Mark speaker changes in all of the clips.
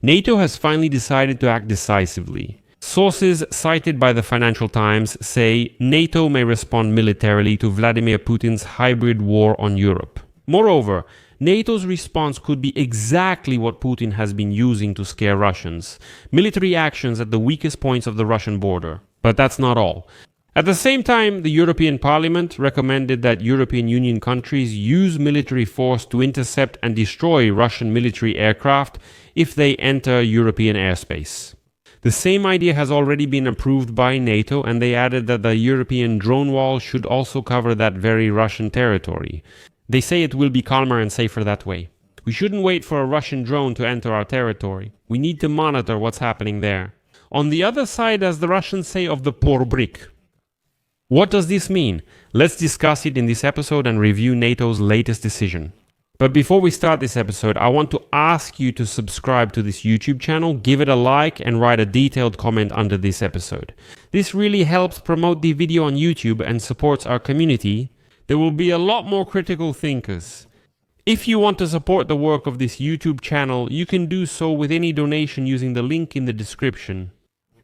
Speaker 1: NATO has finally decided to act decisively. Sources cited by the Financial Times say NATO may respond militarily to Vladimir Putin's hybrid war on Europe. Moreover, NATO's response could be exactly what Putin has been using to scare Russians: military actions at the weakest points of the Russian border. But that's not all. At the same time, the European Parliament recommended that European Union countries use military force to intercept and destroy Russian military aircraft if they enter European airspace. The same idea has already been approved by NATO, and they added that the European drone wall should also cover that very Russian territory. They say it will be calmer and safer that way. We shouldn't wait for a Russian drone to enter our territory. We need to monitor what's happening there. On the other side, as the Russians say, of the poor brick. What does this mean? Let's discuss it in this episode and review NATO's latest decision. But before we start this episode, I want to ask you to subscribe to this YouTube channel, give it a like, and write a detailed comment under this episode. This really helps promote the video on YouTube and supports our community. There will be a lot more critical thinkers. If you want to support the work of this YouTube channel, you can do so with any donation using the link in the description.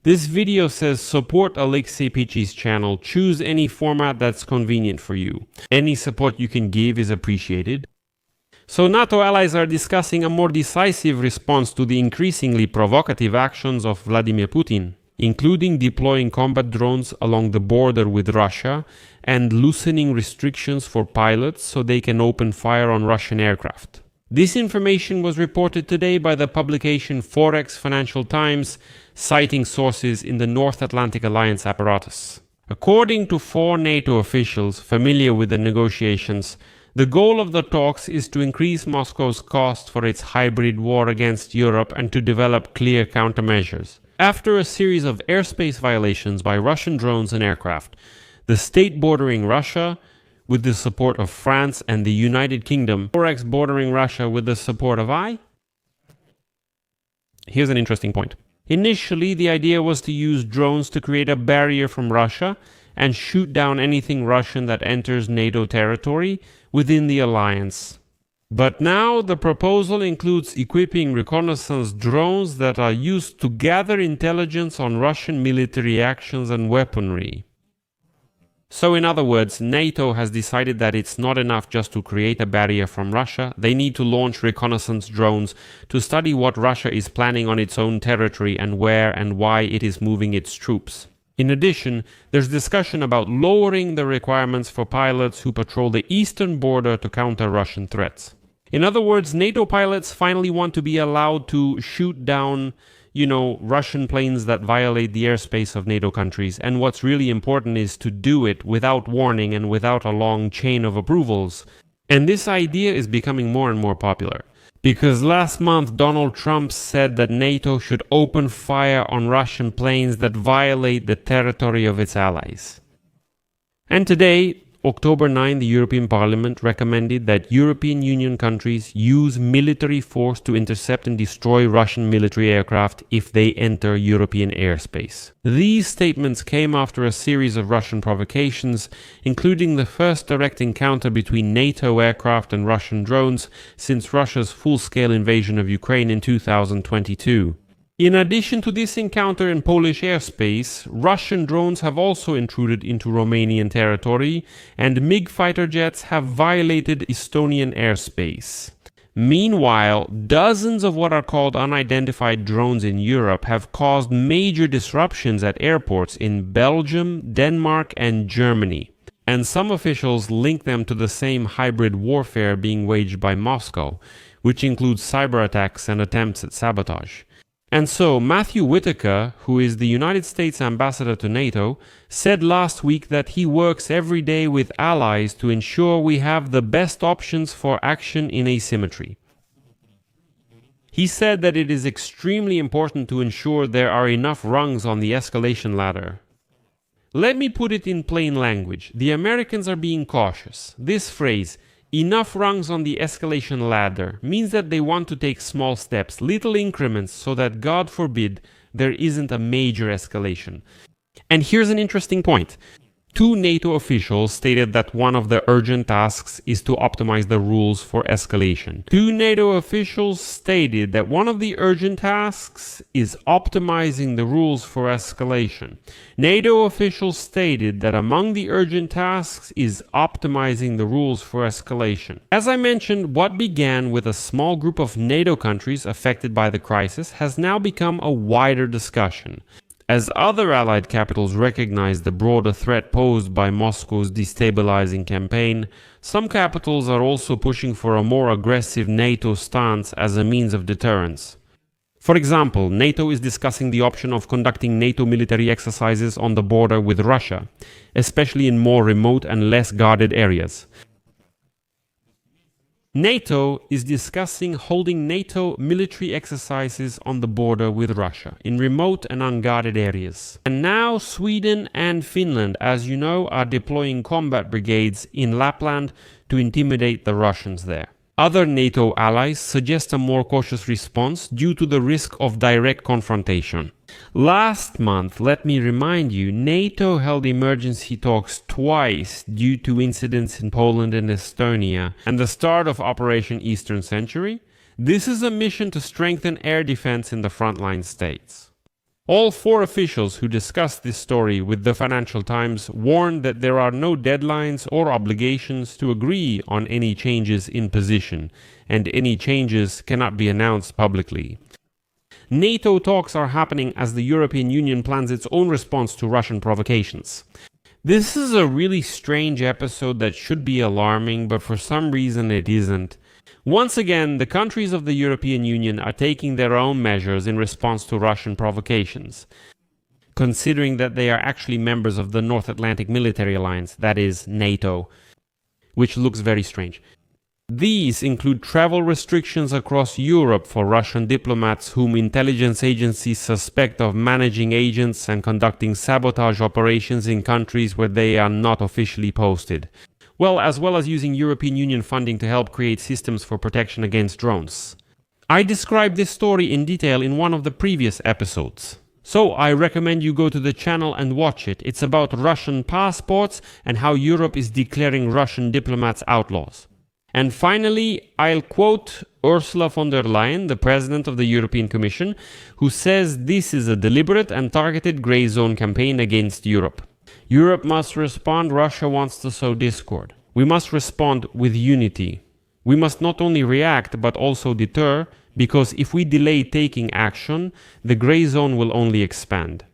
Speaker 1: This video says support Alexei Pichi's channel. Choose any format that's convenient for you. Any support you can give is appreciated. So NATO allies are discussing a more decisive response to the increasingly provocative actions of Vladimir Putin, including deploying combat drones along the border with Russia and loosening restrictions for pilots so they can open fire on Russian aircraft. This information was reported today by the publication Forex Financial Times, citing sources in the North Atlantic Alliance apparatus. According to 4 NATO officials familiar with the negotiations, the goal of the talks is to increase Moscow's cost for its hybrid war against Europe and to develop clear countermeasures. After a series of airspace violations by Russian drones and aircraft, the state bordering Russia, with the support of France and the United Kingdom, Forex bordering Russia with the support of Here's an interesting point. Initially, the idea was to use drones to create a barrier from Russia and shoot down anything Russian that enters NATO territory within the alliance. But now the proposal includes equipping reconnaissance drones that are used to gather intelligence on Russian military actions and weaponry. So in other words, NATO has decided that it's not enough just to create a barrier from Russia. They need to launch reconnaissance drones to study what Russia is planning on its own territory and where and why it is moving its troops. In addition, there's discussion about lowering the requirements for pilots who patrol the eastern border to counter Russian threats. In other words, NATO pilots finally want to be allowed to shoot down Russian planes that violate the airspace of NATO countries, and what's really important is to do it without warning and without a long chain of approvals. And this idea is becoming more and more popular, because last month Donald Trump said that NATO should open fire on Russian planes that violate the territory of its allies. And today, October 9, the European Parliament recommended that European Union countries use military force to intercept and destroy Russian military aircraft if they enter European airspace. These statements came after a series of Russian provocations, including the first direct encounter between NATO aircraft and Russian drones since Russia's full-scale invasion of Ukraine in 2022. In addition to this encounter in Polish airspace, Russian drones have also intruded into Romanian territory, and MiG fighter jets have violated Estonian airspace. Meanwhile, dozens of what are called unidentified drones in Europe have caused major disruptions at airports in Belgium, Denmark, and Germany. And some officials link them to the same hybrid warfare being waged by Moscow, which includes cyber attacks and attempts at sabotage. And so, Matthew Whitaker, who is the United States ambassador to NATO, said last week that he works every day with allies to ensure we have the best options for action in asymmetry. He said that it is extremely important to ensure there are enough rungs on the escalation ladder. Let me put it in plain language. The Americans are being cautious. This phrase, enough rungs on the escalation ladder, means that they want to take small steps, little increments, so that, God forbid, there isn't a major escalation. And here's an interesting point. Two NATO officials stated that one of the urgent tasks is to optimize the rules for escalation. Two NATO officials stated that one of the urgent tasks is optimizing the rules for escalation. NATO officials stated that among the urgent tasks is optimizing the rules for escalation. As I mentioned, what began with a small group of NATO countries affected by the crisis has now become a wider discussion. As other Allied capitals recognize the broader threat posed by Moscow's destabilizing campaign, some capitals are also pushing for a more aggressive NATO stance as a means of deterrence. For example, NATO is discussing the option of conducting NATO military exercises on the border with Russia, especially in more remote and less guarded areas. NATO is discussing holding NATO military exercises on the border with Russia, in remote and unguarded areas. And now Sweden and Finland, as you know, are deploying combat brigades in Lapland to intimidate the Russians there. Other NATO allies suggest a more cautious response due to the risk of direct confrontation. Last month, let me remind you, NATO held emergency talks twice due to incidents in Poland and Estonia and the start of Operation Eastern Century. This is a mission to strengthen air defense in the frontline states. All four officials who discussed this story with the Financial Times warned that there are no deadlines or obligations to agree on any changes in position, and any changes cannot be announced publicly. NATO talks are happening as the European Union plans its own response to Russian provocations. This is a really strange episode that should be alarming, but for some reason it isn't. Once again, the countries of the European Union are taking their own measures in response to Russian provocations, considering that they are actually members of the North Atlantic Military Alliance, that is, NATO, which looks very strange. These include travel restrictions across Europe for Russian diplomats whom intelligence agencies suspect of managing agents and conducting sabotage operations in countries where they are not officially posted. As well as using European Union funding to help create systems for protection against drones. I described this story in detail in one of the previous episodes. So I recommend you go to the channel and watch it. It's about Russian passports and how Europe is declaring Russian diplomats outlaws. And finally, I'll quote Ursula von der Leyen, the President of the European Commission, who says this is a deliberate and targeted grey zone campaign against Europe. Europe must respond. Russia wants to sow discord. We must respond with unity. We must not only react but also deter, because if we delay taking action, the grey zone will only expand.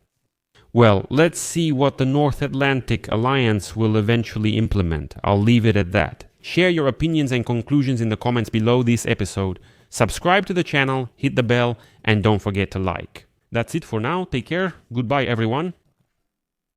Speaker 1: Well, let's see what the North Atlantic Alliance will eventually implement. I'll leave it at that. Share your opinions and conclusions in the comments below this episode. Subscribe to the channel, hit the bell, and don't forget to like. That's it for now. Take care. Goodbye, everyone.